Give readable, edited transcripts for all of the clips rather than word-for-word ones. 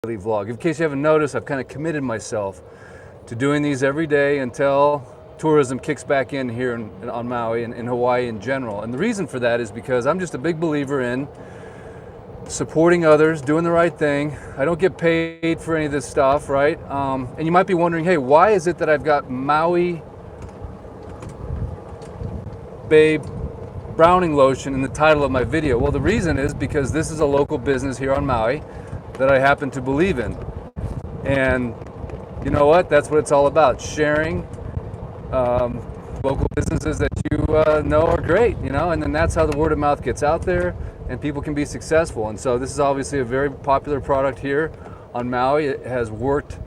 vlog. In case you haven't noticed, I've kind of committed myself to doing these every day until tourism kicks back in here on Maui and in Hawaii in general. And the reason for that is because I'm just a big believer in supporting others, doing the right thing. I don't get paid for any of this stuff, right? And you might be wondering, hey, why is it that I've got Maui Babe Browning Lotion in the title of my video? Well, the reason is because this is a local business here on Maui that I happen to believe in. And you know what? That's what it's all about, sharing local businesses that you know are great, you know, and then that's how the word of mouth gets out there and people can be successful. And so this is obviously a very popular product here on Maui. It has worked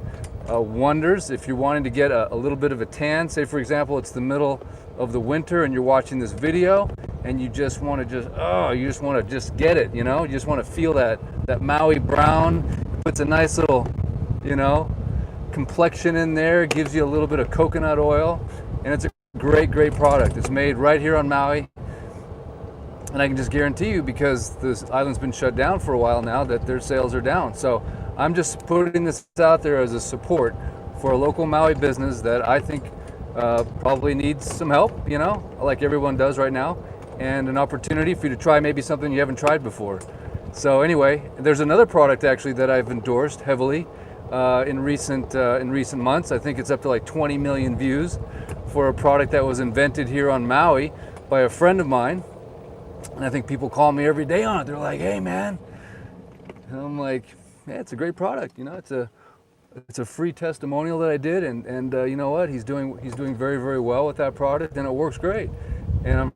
wonders if you're wanting to get a little bit of a tan. Say, for example, it's the middle of the winter and you're watching this video and you just want to just get it, you know, you just want to feel that Maui brown. It puts a nice little, you know, complexion in there, gives you a little bit of coconut oil, and it's a great product. It's made right here on Maui, and I can just guarantee you, because this island's been shut down for a while now, that their sales are down. So I'm just putting this out there as a support for a local Maui business that I think probably needs some help, you know, like everyone does right now, and an opportunity for you to try maybe something you haven't tried before. So anyway, there's another product actually that I've endorsed heavily in recent months. I think it's up to like 20 million views for a product that was invented here on Maui by a friend of mine. And I think people call me every day on it. They're like, hey man. And I'm like, yeah, it's a great product. You know, it's a free testimonial that I did, and you know what? He's doing very well with that product, and it works great. And I'm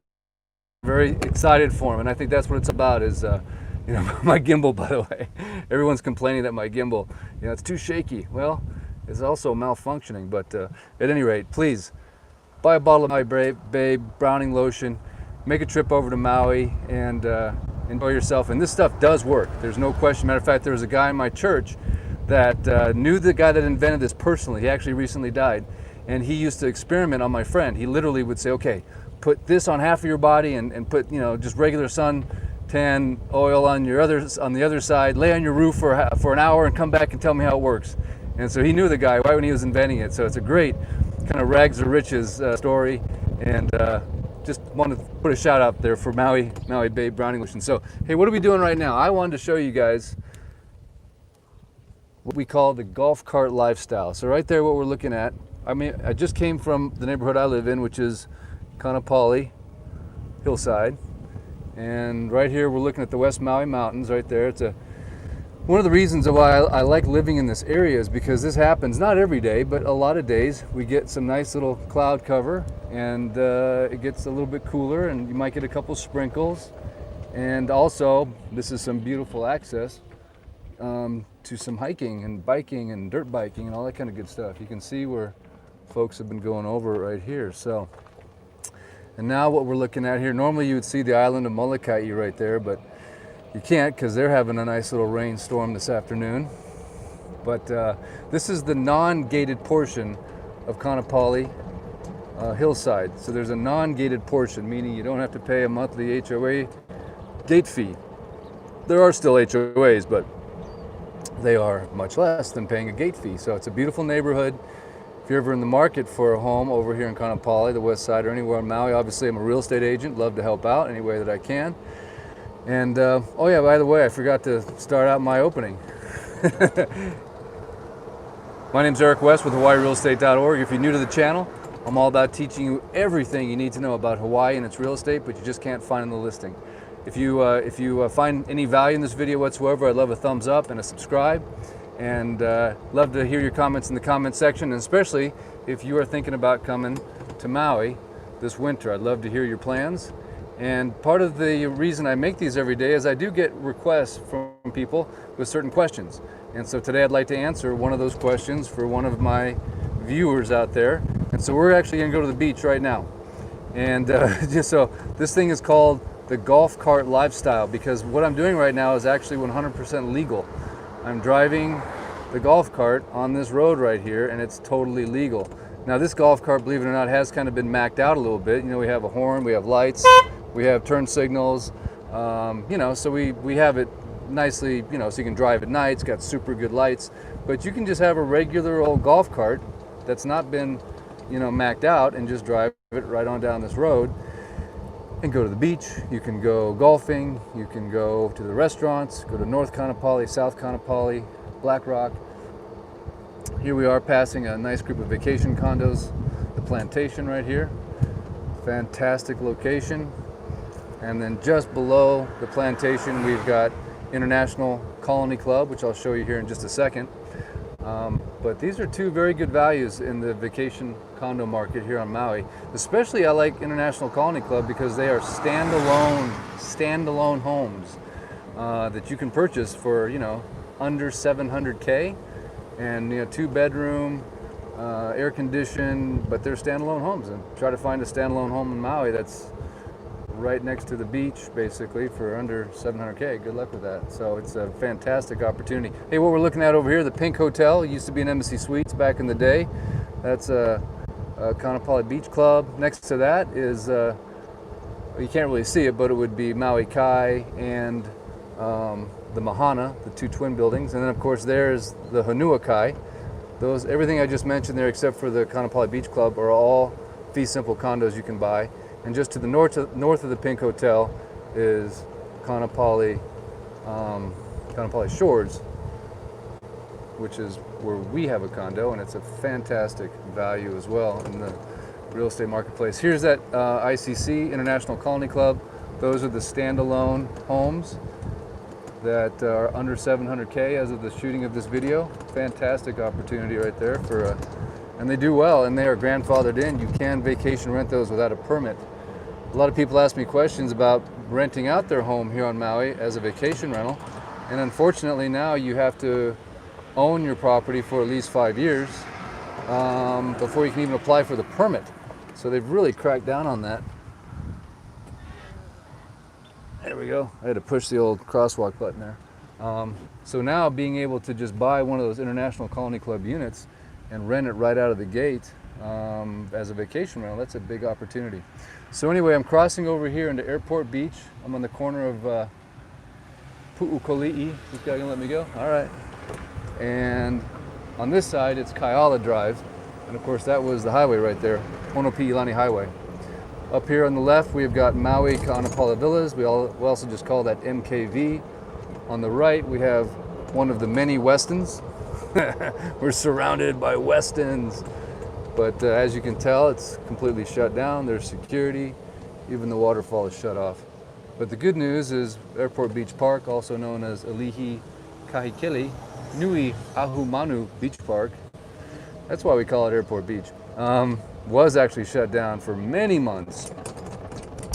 very excited for him. And I think that's what it's about is you know, my gimbal, by the way. Everyone's complaining that my gimbal, you know, it's too shaky. Well, it's also malfunctioning, but at any rate, please buy a bottle of Maui Babe Browning Lotion, make a trip over to Maui, and enjoy yourself. And this stuff does work. There's no question. Matter of fact, there was a guy in my church that knew the guy that invented this personally. He actually recently died, and he used to experiment on my friend. He literally would say, okay, put this on half of your body and put, you know, just regular suntan oil on the other side, lay on your roof for an hour and come back and tell me how it works. And so he knew the guy right when he was inventing it. So it's a great kind of rags to riches story, and just wanted to put a shout out there for Maui Babe Browning Lotion. So hey, what are we doing right now? I wanted to show you guys what we call the golf cart lifestyle. So right there, what we're looking at, I mean, I just came from the neighborhood I live in, which is Kaanapali Hillside. And right here, we're looking at the West Maui Mountains right there. It's one of the reasons why I like living in this area is because this happens not every day, but a lot of days. We get some nice little cloud cover, and it gets a little bit cooler, and you might get a couple sprinkles. And also, this is some beautiful access to some hiking and biking and dirt biking and all that kind of good stuff. You can see where folks have been going over right here. So, and now what we're looking at here, normally you would see the island of Molokai right there, but you can't because they're having a nice little rainstorm this afternoon. But this is the non-gated portion of Kaanapali Hillside. So there's a non-gated portion, meaning you don't have to pay a monthly HOA gate fee. There are still HOAs, but they are much less than paying a gate fee. So it's a beautiful neighborhood. If you're ever in the market for a home over here in Kaanapali, the west side, or anywhere in Maui, obviously I'm a real estate agent, love to help out any way that I can. And oh yeah, by the way, I forgot to start out my opening. My name's Eric West with HawaiiRealEstate.org. If you're new to the channel, I'm all about teaching you everything you need to know about Hawaii and its real estate, but you just can't find in the listing. If you find any value in this video whatsoever, I'd love a thumbs up and a subscribe. And love to hear your comments in the comment section, and especially if you are thinking about coming to Maui this winter. I'd love to hear your plans. And part of the reason I make these every day is I do get requests from people with certain questions. And so today I'd like to answer one of those questions for one of my viewers out there. And so we're actually gonna go to the beach right now. And just so, this thing is called the golf cart lifestyle, because what I'm doing right now is actually 100% legal. I'm driving the golf cart on this road right here, and it's totally legal. Now this golf cart, believe it or not, has kind of been macked out a little bit. You know, we have a horn, we have lights, we have turn signals, you know, so we have it nicely, you know, so you can drive at night. It's got super good lights, but you can just have a regular old golf cart that's not been, you know, macked out, and just drive it right on down this road and go to the beach. You can go golfing, you can go to the restaurants, go to North Kaanapali, South Kaanapali, Black Rock. Here we are passing a nice group of vacation condos, the Plantation right here. Fantastic location. And then just below the Plantation, we've got International Colony Club, which I'll show you here in just a second. But these are two very good values in the vacation condo market here on Maui. Especially I like International Colony Club because they are standalone homes that you can purchase for, you know, under $700K, and, you know, 2-bedroom, air conditioned, but they're standalone homes. And try to find a standalone home in Maui that's right next to the beach, basically, for under $700K. Good luck with that. So it's a fantastic opportunity. Hey, what we're looking at over here, the Pink Hotel, it used to be an Embassy Suites back in the day. That's a Kaanapali Beach Club. Next to that is, you can't really see it, but it would be Maui Kai and the Mahana, the two twin buildings. And then, of course, there's the Honua Kai. Those, everything I just mentioned there, except for the Kaanapali Beach Club, are all fee simple condos you can buy. And just to the north of the Pink Hotel is Kaanapali Shores, which is where we have a condo, and it's a fantastic value as well in the real estate marketplace. Here's that ICC, International Colony Club. Those are the standalone homes that are under $700K as of the shooting of this video. Fantastic opportunity right there for, and they do well, and they are grandfathered in. You can vacation rent those without a permit. A lot of people ask me questions about renting out their home here on Maui as a vacation rental, and unfortunately now you have to own your property for at least 5 years before you can even apply for the permit. So they've really cracked down on that. There we go. I had to push the old crosswalk button there. So now being able to just buy one of those International Colony Club units and rent it right out of the gate as a vacation rental, that's a big opportunity. So anyway, I'm crossing over here into Airport Beach. I'm on the corner of Pu'ukoli'i. This guy gonna let me go? All right. And on this side, it's Kaiala Drive. And of course, that was the highway right there, Ponopi'ilani Highway. Up here on the left, we've got Maui Ka'anapala Villas. We also just call that MKV. On the right, we have one of the many Westons. We're surrounded by Westons. But as you can tell, it's completely shut down. There's security. Even the waterfall is shut off. But the good news is Airport Beach Park, also known as Alihi Kahikili Nui Ahumanu Beach Park, that's why we call it Airport Beach, was actually shut down for many months.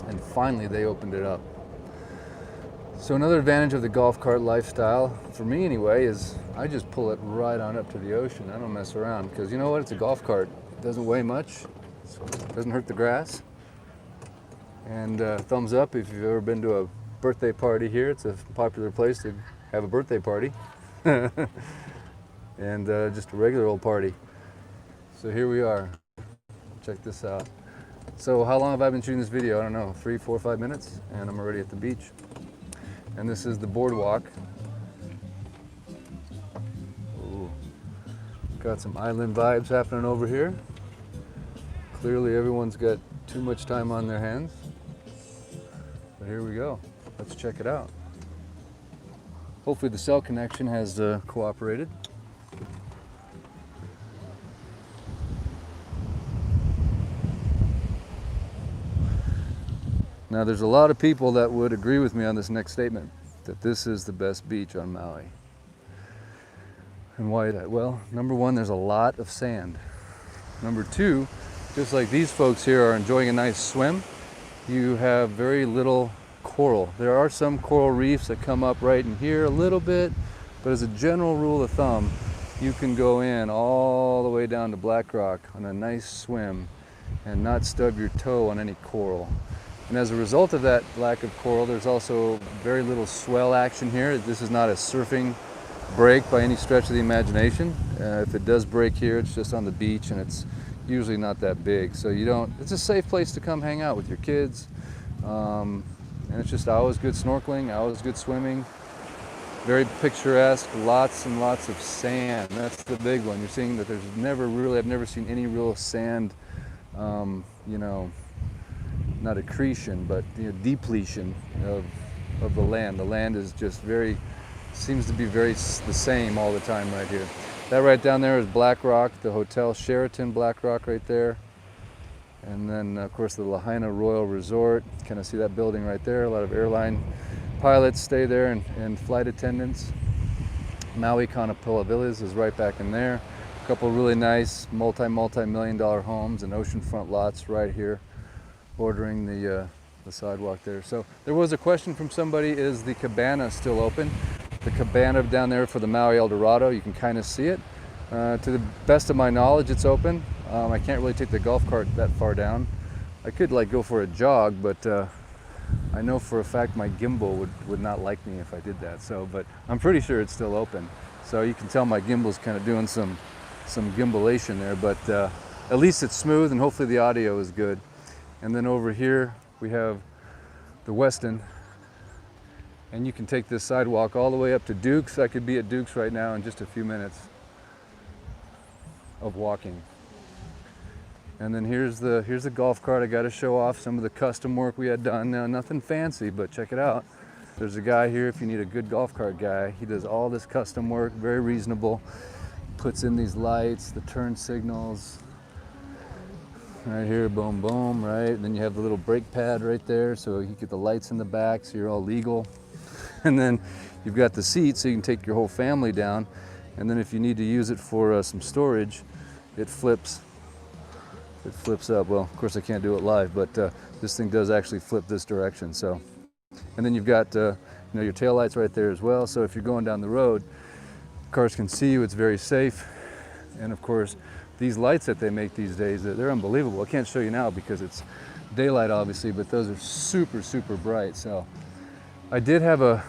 And finally they opened it up. So another advantage of the golf cart lifestyle, for me anyway, is I just pull it right on up to the ocean. I don't mess around, because you know what? It's a golf cart. It doesn't weigh much. It doesn't hurt the grass. And thumbs up if you've ever been to a birthday party here. It's a popular place to have a birthday party. And just a regular old party. So here we are. Check this out. So how long have I been shooting this video? I don't know, 3, 4, 5 minutes, and I'm already at the beach. And this is the boardwalk. Ooh. Got some island vibes happening over here. Clearly everyone's got too much time on their hands. But here we go. Let's check it out. Hopefully the cell connection has cooperated. Now there's a lot of people that would agree with me on this next statement, that this is the best beach on Maui. And why is that? Well, number one, there's a lot of sand. Number two, just like these folks here are enjoying a nice swim, you have very little coral. There are some coral reefs that come up right in here a little bit, but as a general rule of thumb, you can go in all the way down to Black Rock on a nice swim and not stub your toe on any coral. And as a result of that lack of coral, there's also very little swell action here. This is not a surfing break by any stretch of the imagination. If it does break here, it's just on the beach, and it's usually not that big. So you don't, it's a safe place to come hang out with your kids. And it's just always good snorkeling, always good swimming. Very picturesque, lots and lots of sand. That's the big one. You're seeing that there's never really, I've never seen any real sand, you know, not accretion, but depletion of the land. The land is just very, seems to be very the same all the time right here. That right down there is Black Rock, the Hotel Sheraton Black Rock right there. And then of course the Lahaina Royal Resort. Kind of see that building right there. A lot of airline pilots stay there and flight attendants. Maui Kanapila Villas is right back in there. A couple really nice multi-million-dollar homes and oceanfront lots right here bordering the sidewalk there. So there was a question from somebody, is the cabana still open? The cabana down there for the Maui Eldorado, you can kind of see it. To the best of my knowledge, it's open. I can't really take the golf cart that far down. I could like go for a jog, but I know for a fact my gimbal would not like me if I did that. So, but I'm pretty sure it's still open. So you can tell my gimbal's kind of doing some gimbalation there, but at least it's smooth and hopefully the audio is good. And then over here we have the Westin, and you can take this sidewalk all the way up to Duke's. I could be at Duke's right now in just a few minutes of walking. And then here's the golf cart. I got to show off some of the custom work we had done. Now, nothing fancy, but check it out. There's a guy here, if you need a good golf cart guy. He does all this custom work, very reasonable. Puts in these lights, the turn signals. Right here, boom, boom, right? And then you have the little brake pad right there, so you get the lights in the back, so you're all legal. And then you've got the seat, so you can take your whole family down. And then if you need to use it for some storage, it flips up. Well, of course I can't do it live, but this thing does actually flip this direction. So, and then you've got your tail lights right there as well. So if you're going down the road, cars can see you. It's very safe. And of course, these lights that they make these days, they're unbelievable. I can't show you now because it's daylight, obviously, but those are super, super bright. So I did have a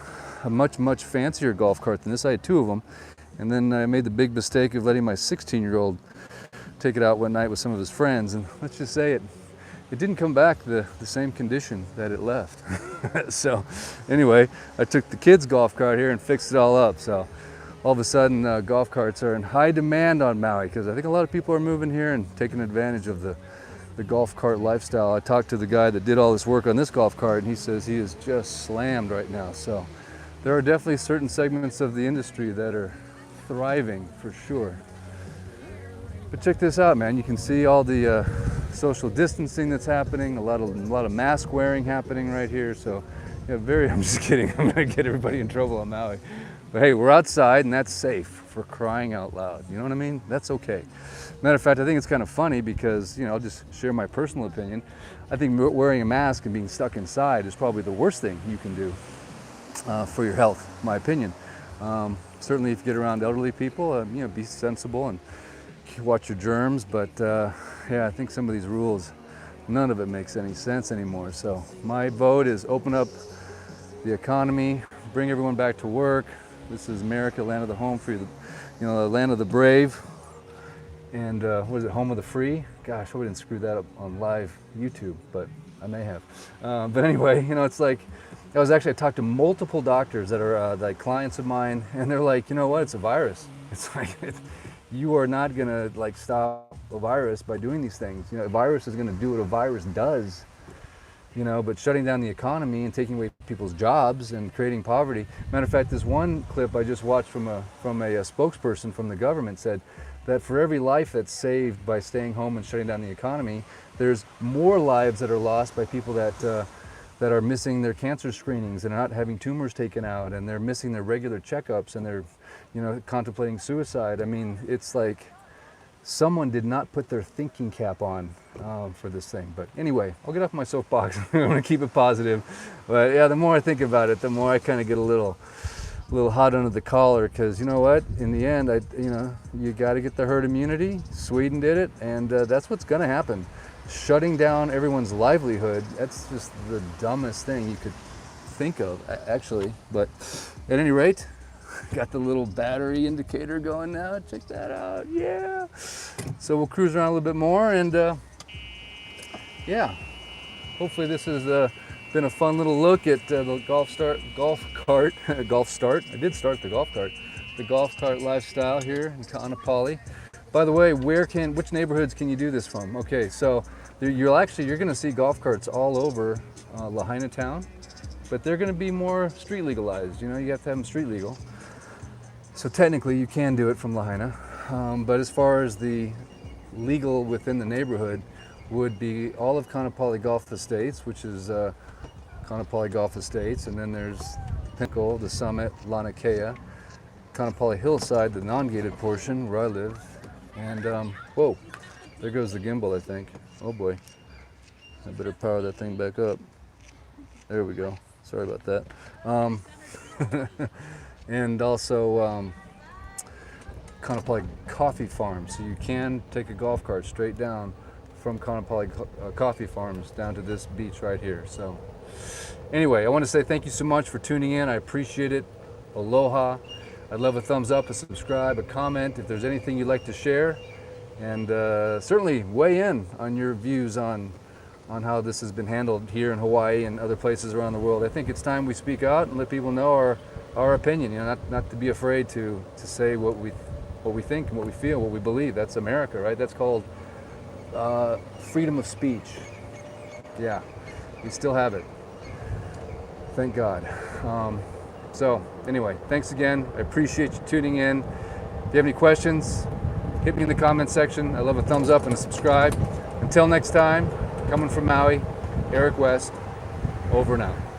much fancier golf cart than this. I had two of them. And then I made the big mistake of letting my 16-year-old take it out one night with some of his friends. And let's just say it didn't come back the same condition that it left. So anyway, I took the kids' golf cart here and fixed it all up. So all of a sudden, golf carts are in high demand on Maui because I think a lot of people are moving here and taking advantage of the golf cart lifestyle. I talked to the guy that did all this work on this golf cart, and he says he is just slammed right now. So there are definitely certain segments of the industry that are thriving for sure. But check this out, man. You can see all the social distancing that's happening, a lot of mask wearing happening right here. So yeah, I'm just kidding. I'm gonna get everybody in trouble on Maui. But hey, we're outside and that's safe, for crying out loud. You know what I mean? That's okay. Matter of fact, I think it's kind of funny because, I'll just share my personal opinion. I think wearing a mask and being stuck inside is probably the worst thing you can do for your health, my opinion. Certainly if you get around elderly people, be sensible and watch your germs. But yeah, I think some of these rules, none of it makes any sense anymore. So my vote is open up the economy, bring everyone back to work. This is America, land of the home free, the land of the brave, and what is it, home of the free? Gosh, I hope I didn't screw that up on live YouTube, but I may have. But anyway, it's like, I talked to multiple doctors that are like clients of mine, and they're like, you know what, it's a virus. It's like, you are not gonna like stop a virus by doing these things. A virus is gonna do what a virus does. But shutting down the economy and taking away people's jobs and creating poverty. Matter of fact, this one clip I just watched from a spokesperson from the government said that for every life that's saved by staying home and shutting down the economy, there's more lives that are lost by people that are missing their cancer screenings and are not having tumors taken out, and they're missing their regular checkups, and they're contemplating suicide. I mean, it's like someone did not put their thinking cap on for this thing. But anyway, I'll get off my soapbox. I want to keep it positive. But yeah, the more I think about it, the more I kind of get a little hot under the collar, because you know what? In the end, you got to get the herd immunity. Sweden did it, and that's what's going to happen. Shutting down everyone's livelihood, that's just the dumbest thing you could think of, actually. But at any rate, got the little battery indicator going now. Check that out. Yeah. So we'll cruise around a little bit more, and yeah, hopefully this is Been a fun little look at the golf cart. Golf start. I did start the golf cart. The golf cart lifestyle here in Kaanapali. By the way, which neighborhoods can you do this from? Okay, so you're going to see golf carts all over Lahaina town, but they're going to be more street legalized. You know, you have to have them street legal. So technically, you can do it from Lahaina, but as far as the legal within the neighborhood would be all of Kaanapali Golf Estates, which is Kaanapali Golf Estates, and then there's Pinnacle, the Summit, Lanakea, Kaanapali Hillside, the non-gated portion where I live, and whoa, there goes the gimbal, I think. Oh boy, I better power that thing back up. There we go. Sorry about that. And also Kaanapali Coffee Farms. So you can take a golf cart straight down from Kaanapali Coffee Farms down to this beach right here. So anyway, I want to say thank you so much for tuning in. I appreciate it. Aloha. I'd love a thumbs up, a subscribe, a comment if there's anything you'd like to share. And certainly weigh in on your views on how this has been handled here in Hawaii and other places around the world. I think it's time we speak out and let people know our opinion. You know, not to be afraid to say what we think and what we feel, what we believe. That's America, right? That's called freedom of speech. Yeah, we still have it. Thank God. So anyway, thanks again. I appreciate you tuning in. If you have any questions, hit me in the comment section. I love a thumbs up and a subscribe. Until next time, coming from Maui, Eric West, over and out.